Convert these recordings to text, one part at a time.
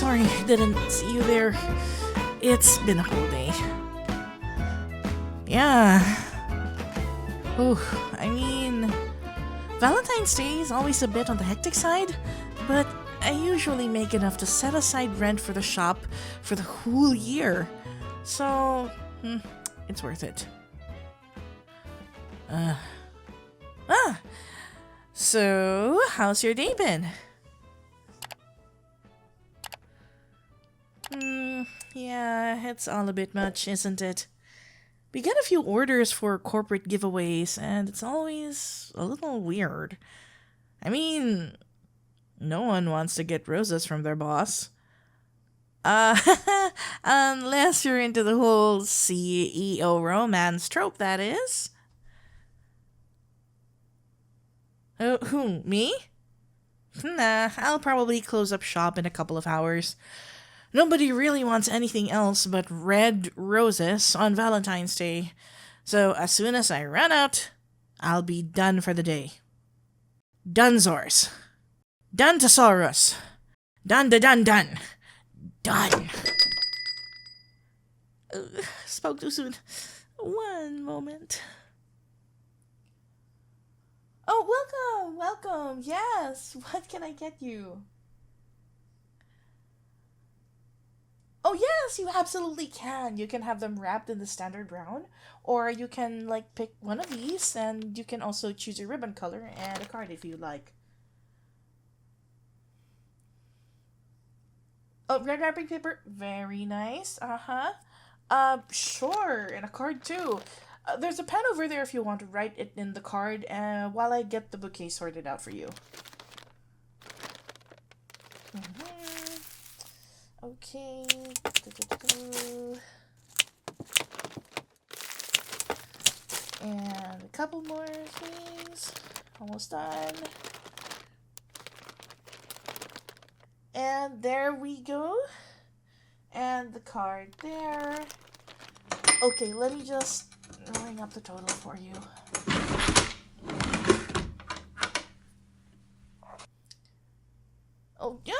sorry, didn't see you there. It's been a whole day. Yeah. I mean, Valentine's Day is always a bit on the hectic side, but I usually make enough to set aside rent for the shop for the whole year. So, it's worth it. So, how's your day been? Yeah, it's all a bit much, isn't it? We get a few orders for corporate giveaways, and it's always a little weird. I mean, no one wants to get roses from their boss. Unless you're into the whole CEO romance trope, that is. Oh, who, me? Nah, I'll probably close up shop in a couple of hours. Nobody really wants anything else but red roses on Valentine's Day. So as soon as I run out, I'll be done for the day. Dunzors. Duntosaurus. Dun. Spoke too soon. One moment. Oh, welcome. Yes, what can I get you? Oh, yes, you absolutely can. You can have them wrapped in the standard brown, or you can, pick one of these, and you can also choose your ribbon color and a card if you like. Oh, red wrapping paper. Very nice. Sure, and a card too. There's a pen over there if you want to write it in the card, while I get the bouquet sorted out for you. Okay. And a couple more, please. Almost done. And there we go. And the card there. Okay, let me just ring up the total for you. Oh, yeah.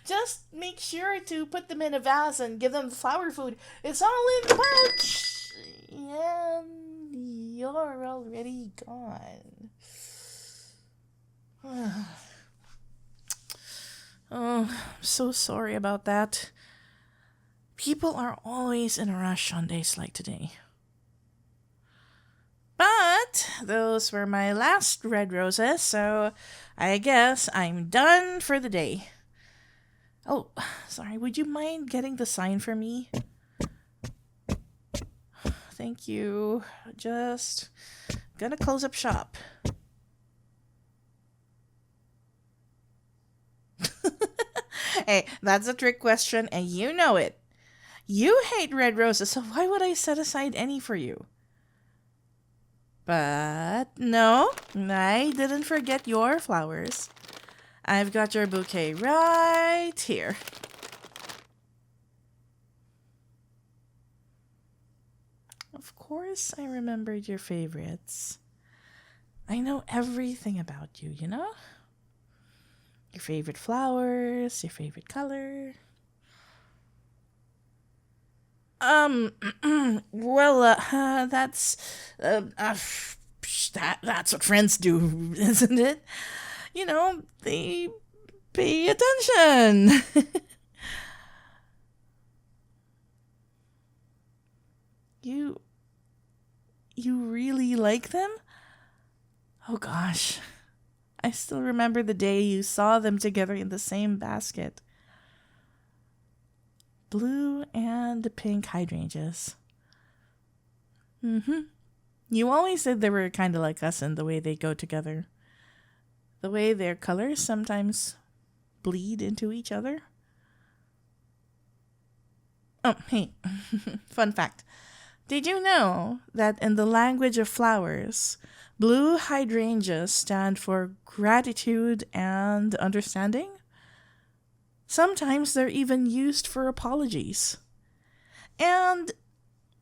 Just make sure to put them in a vase and give them the flower food. It's all in the pouch. And you're already gone. Oh, I'm so sorry about that. People are always in a rush on days like today. But those were my last red roses, so I guess I'm done for the day. Oh, sorry, would you mind getting the sign for me? Thank you. Just gonna close up shop. Hey, that's a trick question, and you know it. You hate red roses, so why would I set aside any for you? But no, I didn't forget your flowers. I've got your bouquet right here. Of course, I remembered your favorites. I know everything about you, you know? Your favorite flowers, your favorite color. That's that's what friends do, isn't it? You know, they pay attention. You really like them? Oh gosh. I still remember the day you saw them together in the same basket. Blue and pink hydrangeas. You always said they were kind of like us in the way they go together. The way their colors sometimes bleed into each other. Oh, hey, fun fact. Did you know that in the language of flowers, blue hydrangeas stand for gratitude and understanding? Sometimes they're even used for apologies. And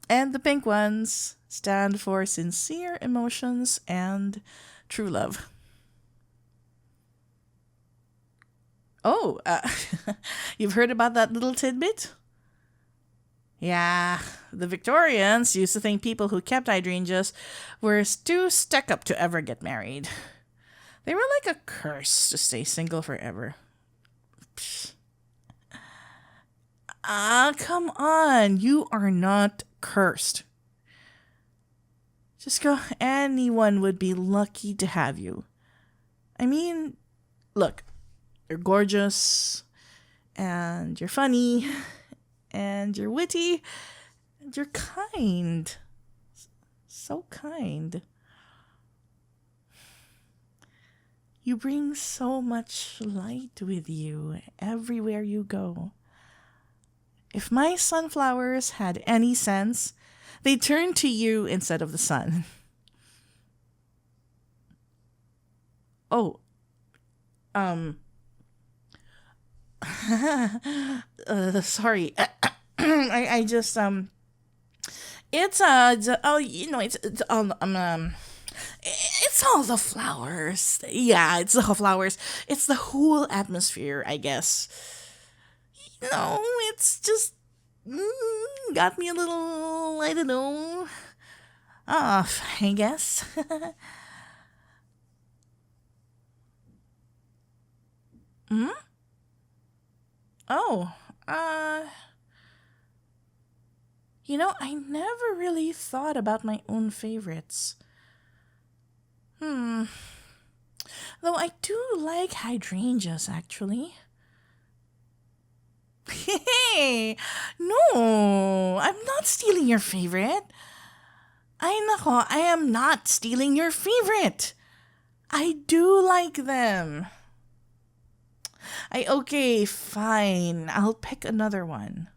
the pink ones stand for sincere emotions and true love. Oh, you've heard about that little tidbit? Yeah, the Victorians used to think people who kept hydrangeas were too stuck up to ever get married. They were like a curse to stay single forever. Come on. You are not cursed. Just go. Anyone would be lucky to have you. I mean, look, you're gorgeous, and you're funny, and you're witty, and you're kind. So kind. You bring so much light with you everywhere you go. If my sunflowers had any sense, they'd turn to you instead of the sun. Oh, sorry. I just it's all the flowers. Yeah, it's the flowers. It's the whole atmosphere, I guess. No, it's just got me a little, I don't know, off, I guess. Hmm? Oh, I never really thought about my own favorites. Hmm. Though I do like hydrangeas, actually. Hey, no, I'm not stealing your favorite. Ay nako, I am not stealing your favorite. I do like them. Okay, fine. I'll pick another one.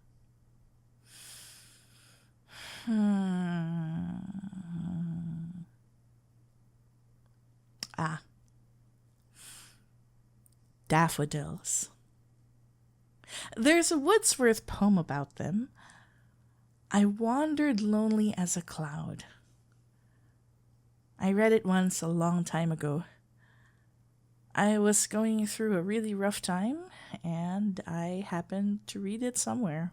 Ah, daffodils. There's a Wordsworth poem about them. I wandered lonely as a cloud. I read it once a long time ago. I was going through a really rough time, and I happened to read it somewhere.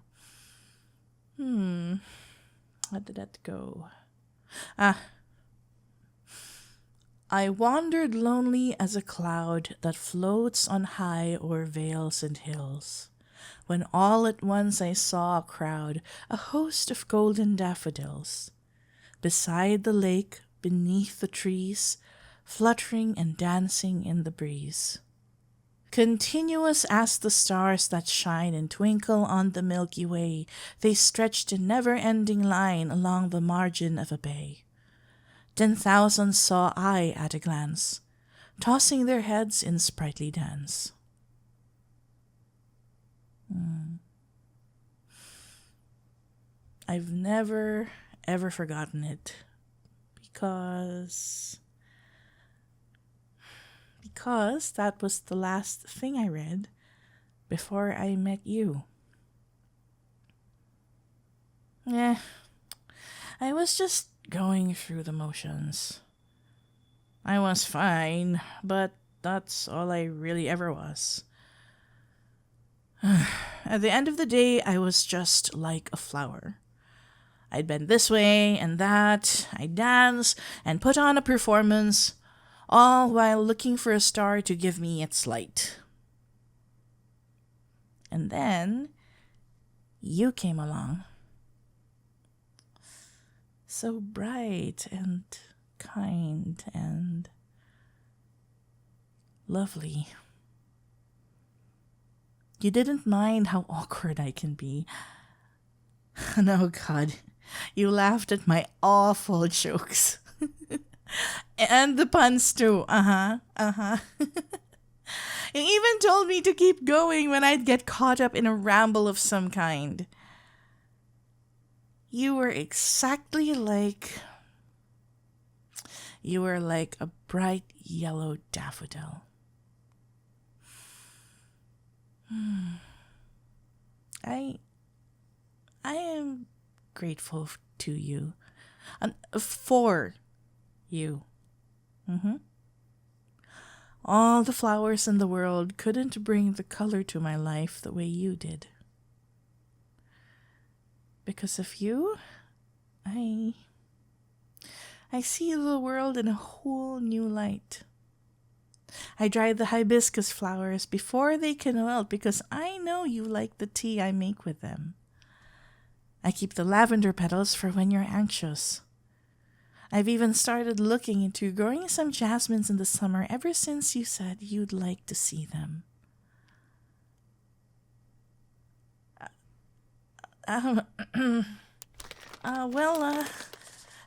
How did that go? I wandered lonely as a cloud that floats on high o'er vales and hills, when all at once I saw a crowd, a host of golden daffodils, beside the lake, beneath the trees, fluttering and dancing in the breeze. Continuous as the stars that shine and twinkle on the Milky Way, they stretched in never-ending line along the margin of a bay. 10,000 saw I at a glance, tossing their heads in sprightly dance. I've never, ever forgotten it, because that was the last thing I read before I met you. I was just going through the motions. I was fine, but that's all I really ever was. At the end of the day, I was just like a flower. I'd bend this way and that, I'd dance and put on a performance, all while looking for a star to give me its light. And then you came along. So bright and kind and lovely. You didn't mind how awkward I can be. No, God, you laughed at my awful jokes. And the puns too. You even told me to keep going when I'd get caught up in a ramble of some kind. You were exactly like... You were like a bright yellow daffodil. I am grateful to you. For you. All the flowers in the world couldn't bring the color to my life the way you did. Because of you, I see the world in a whole new light. I dried the hibiscus flowers before they can wilt because I know you like the tea I make with them. I keep the lavender petals for when you're anxious. I've even started looking into growing some jasmines in the summer ever since you said you'd like to see them. Um,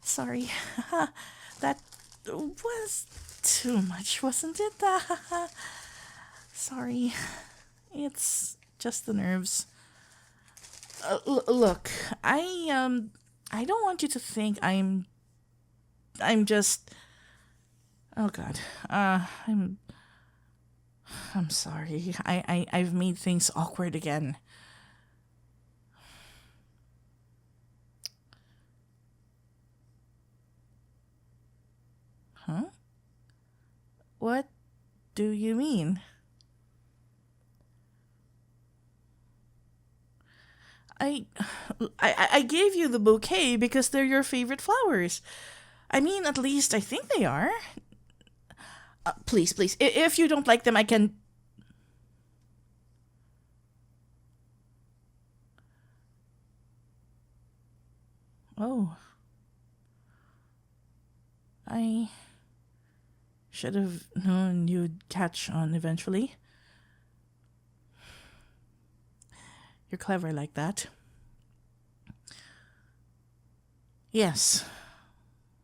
sorry. That was too much, wasn't it? Sorry. It's just the nerves. Look, I don't want you to think I'm just. Oh God. I'm sorry. I've made things awkward again. Huh? What do you mean? I, I gave you the bouquet because they're your favorite flowers. I mean, at least I think they are. Please, please. If you don't like them, I can. Oh. I should have known you'd catch on eventually. You're clever like that. Yes,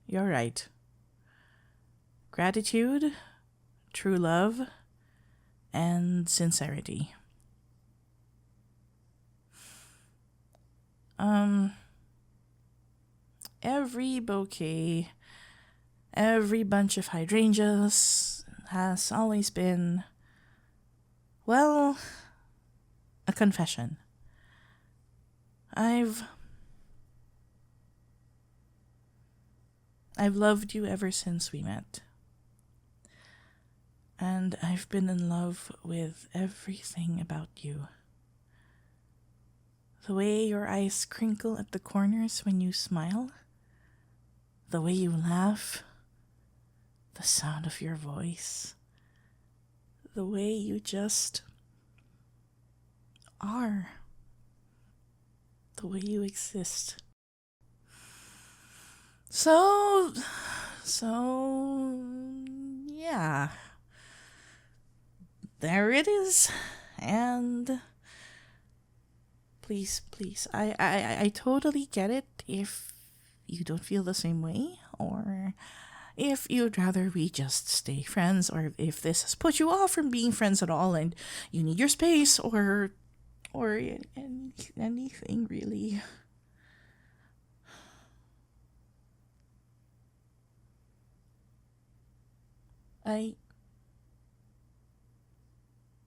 you're right. Gratitude, true love, and sincerity. Um, every bouquet, every bunch of hydrangeas has always been, well, a confession. I've loved you ever since we met. And I've been in love with everything about you. The way your eyes crinkle at the corners when you smile, the way you laugh, the sound of your voice, the way you just are, the way you exist. So, yeah. There it is. And please, I totally get it if you don't feel the same way, or if you'd rather we just stay friends, or if this has put you off from being friends at all and you need your space, or anything really. I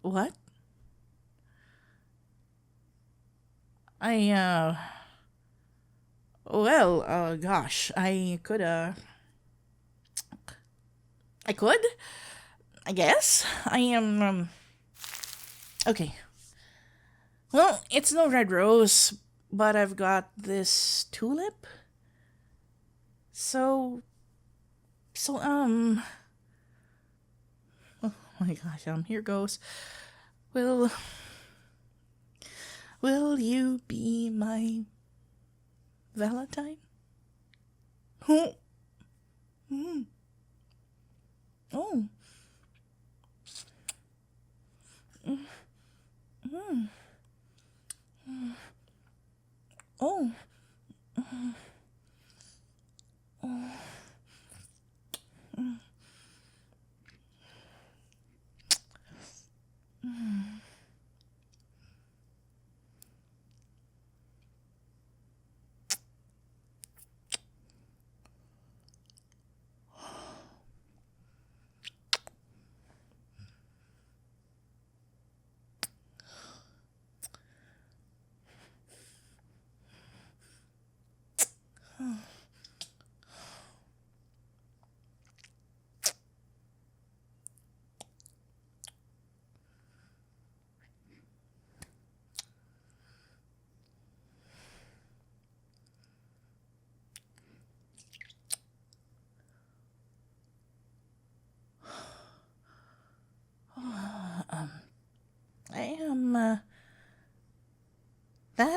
What? I well, gosh, I could, I guess. I am okay. Well, it's no red rose, but I've got this tulip. So so oh my gosh, here goes. Will will you be my Valentine? Oh. Mm. Oh. Mm. Mm. Oh.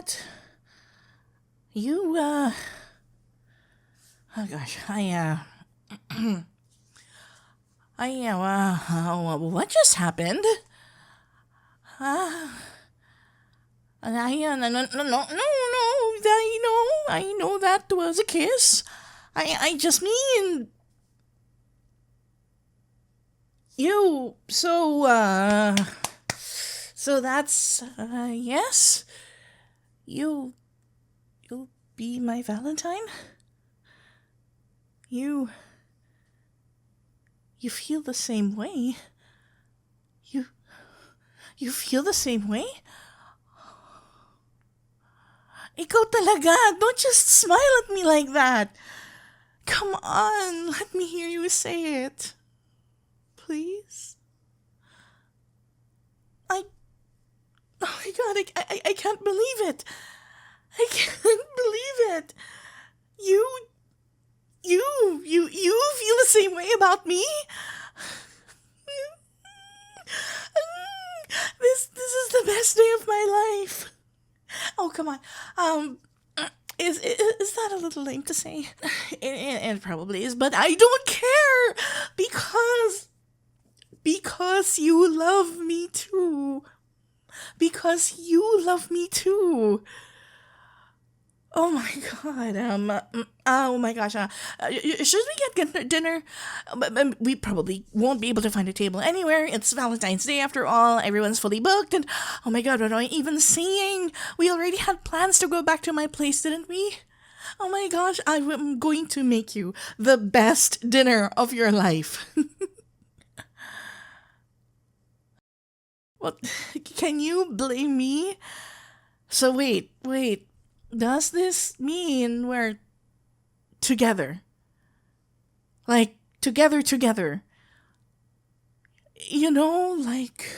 what? You, oh gosh, what just happened? I know that was a kiss. I just mean, so that's, yes? You'll be my Valentine? You feel the same way? You feel the same way? Ikaw talaga, don't just smile at me like that. Come on, let me hear you say it. Please? Oh my god, I can't believe it. I can't believe it. You feel the same way about me? This is the best day of my life. Oh, come on. Is that a little lame to say? It probably is, but I don't care because you love me too. Because you love me too. Oh my god. Oh my gosh. Should we get dinner? We probably won't be able to find a table anywhere. It's Valentine's Day after all. Everyone's fully booked. And oh my god, what am I even saying? We already had plans to go back to my place, didn't we? Oh my gosh, I'm going to make you the best dinner of your life. What? Can you blame me? So wait. Does this mean we're together? Like, together? You know, like...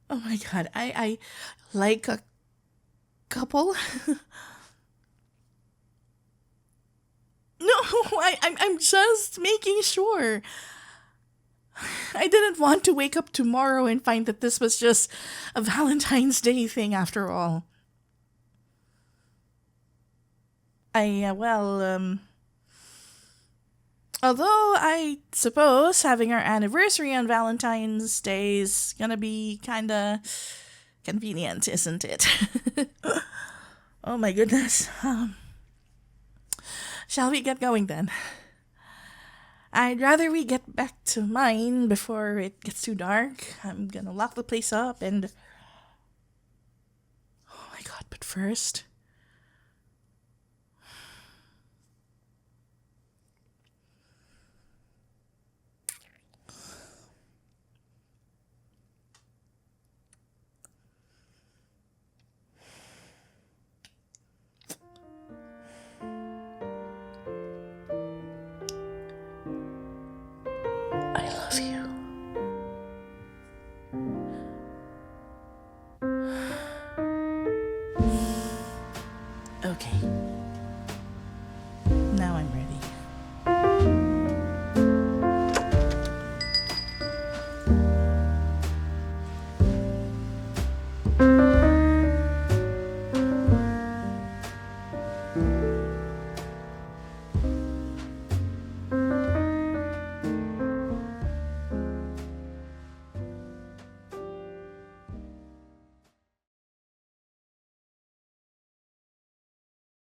Oh my god, I like a couple? No, I'm just making sure. I didn't want to wake up tomorrow and find that this was just a Valentine's Day thing after all. Although I suppose having our anniversary on Valentine's Day is gonna be kinda convenient, isn't it? Oh my goodness. Shall we get going then? I'd rather we get back to mine before it gets too dark. I'm gonna lock the place up and... Oh my god, but first...